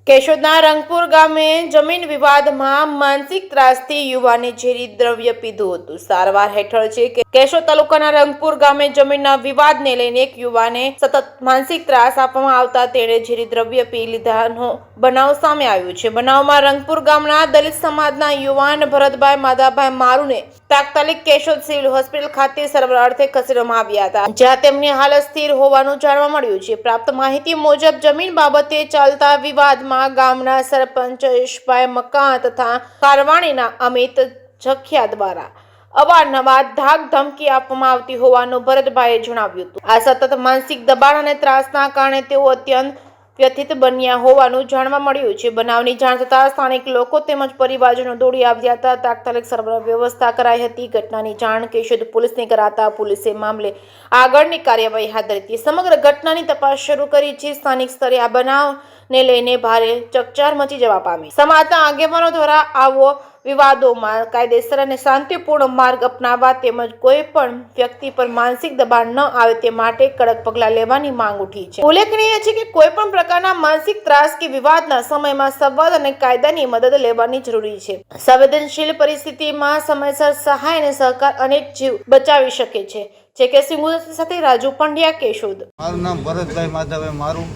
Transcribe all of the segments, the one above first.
કેશોદના રંગપુર ગામે જમીન વિવાદમાં માનસિક ત્રાસથી યુવાને ઝેરી દ્રવ્ય પીધું હતું. સારવાર હેઠળ છે કે કેશોદ તાલુકાના રંગપુર ગામે જમીનના વિવાદને લઈને એક યુવાને સતત માનસિક ત્રાસ આપવામાં આવતા તેણે ઝેરી દ્રવ્ય પી લીધાનો બનાવ સામે આવ્યો છે. બનાવમાં રંગપુર ગામના દલિત સમાજના યુવાન ભરતભાઈ માધાભાઈ મારુને તાત્કાલિક કેશોદ સિવિલ હોસ્પિટલ ખાતે સારવાર અર્થે ખસેડવામાં આવ્યા હતા, જ્યાં તેમની હાલત સ્થિર હોવાનું જાણવા મળ્યું છે. પ્રાપ્ત માહિતી મુજબ જમીન બાબતે ચાલતા વિવાદમાં ગામના સરપંચ યશભાઈ મકાન તથા કારવાણીના અમિત જખિયા દ્વારા અવારનવાર ધાક ધમકી આપવામાં આવતી હોવાનું ભરતભાઈએ જણાવ્યું હતું. આ સતત માનસિક દબાણ અને ત્રાસના કારણે તેઓ અત્યંત વ્યથિત બન્યા હોવાનું જાણવા મળ્યું છે. બનાવની જાણ થતાં સ્થાનિક લોકો તેમજ પરિવારજનો દોડી આવ્યા હતા. તાત્કાલિક સારવાર વ્યવસ્થા કરાઈ હતી. ઘટનાની જાણ કેશોદ પોલીસને કરાતા પોલીસે મામલે આગળની કાર્યવાહી હાથ ધરી હતી. સમગ્ર ઘટનાની તપાસ શરૂ કરી છે. સ્થાનિક સ્તરે આ બનાવને લઈને ભારે ચકચાર મચી જવા પામી. સમાજના આગેવાનો દ્વારા આવો વિવાદોમાં કાયદેસર અને શાંતિપૂર્ણ માર્ગ અપનાવવા તેમજ કોઈ પણ વ્યક્તિ પર માનસિક દબાણ ન આવે તે માટે કડક પગલાં લેવાની માંગ ઉઠી છે. ઉલ્લેખનીય છે કે કોઈ પણ પ્રકારના માનસિક ત્રાસ કે વિવાદના સમયમાં સંવાદ અને કાયદાની મદદ લેવાની જરૂરી છે. સંવેદનશીલ પરિસ્થિતિમાં સમયસર સહાય અને સહકાર અનેક જીવ બચાવી શકે છે. કે સિંગુદર સાથે રાજુ પંડ્યા, કેશોદ. મારું નામ ભરતભાઈ માધાભાઈ મારું.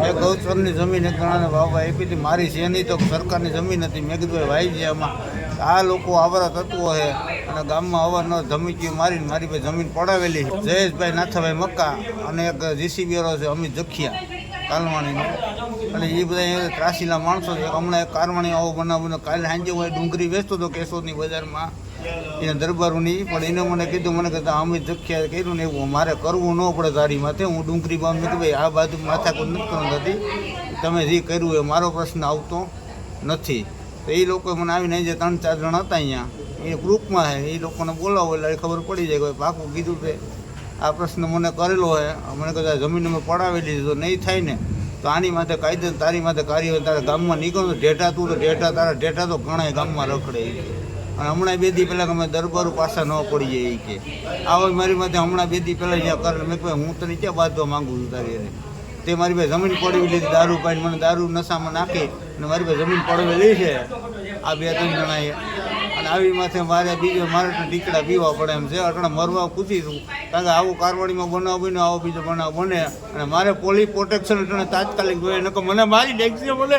મેં ગૌચરની જમીન એક જણાને વાવવા આપી હતી. મારી છે નહીં તો સરકારની જમીન હતી. મેં કીધું ભાઈ છે આમાં આ લોકો આવરા તત્વો છે અને ગામમાં અવારનવાર ધમકીઓ મારીને મારી ભાઈ જમીન પડાવેલી. જયેશભાઈ નાથાભાઈ મક્કા અને એક જીસીબીરો છે અમિત જખિયા કાલવાણીનો, અને એ બધા ત્રાસીલા માણસો છે. હમણાં એક કારવાણી આવો બનાવ્યો. કાલે સાંજે હું ડુંગળી વેચતો હતો કેશોદની બજારમાં એને દરબારોની, પણ એને મને કીધું, મને કહેતા અમિત જખિયા કર્યું ને એવું મારે કરવું ન પડે તારી માથે. હું ડુંગળી બામ મેં ભાઈ આ બાજુ માથાકૂટ નથી થતી, તમે જે કર્યું એ મારો પ્રશ્ન આવતો નથી. તો એ લોકો મને આવીને જે 3-4 જણ હતા અહીંયા એ ગ્રુપમાં છે, એ લોકોને બોલાવો એટલે ખબર પડી જાય કે પાકું કીધું કે આ પ્રશ્ન મને કરેલો હોય. મને કહેતા જમીન અમે પડાવેલી તો નહીં થાય ને તો આની માથે કાયદે તારી માથે કાર્ય તારા ગામમાં નીકળો. ઢેઠા તું તો ઢેઠા, તારા ઢેઠા તો ઘણા ગામમાં રખડે. અને હમણાં 2 દી પહેલાં અમે દરબારો પાછા ન પડીએ એ કે આવો મારી માથે હમણાં 2 દી પહેલાં જ્યાં કરે. મેં કહ્યું હું તને ક્યાં બાંધવા માગું છું તારી એને? તે મારી ભાઈ જમીન પડવી લીધી, દારૂ પાઈને મને દારૂ નશામાં નાખી અને મારી ભાઈ જમીન પડવેલી છે આ 2-3 જણાએ. અને આવી માથે મારે મારે તો ટીકડા પીવા પડે એમ છે. અટણે મરવા પૂછીશું કારણ કે આવું કારવાડીમાં બનાવ બન્યો, આવો બીજો બનાવ બને અને મારે પોલીસ પ્રોટેક્શન અટણે તાત્કાલિક જોઈએ. નકર મને મારી દેખશે, મને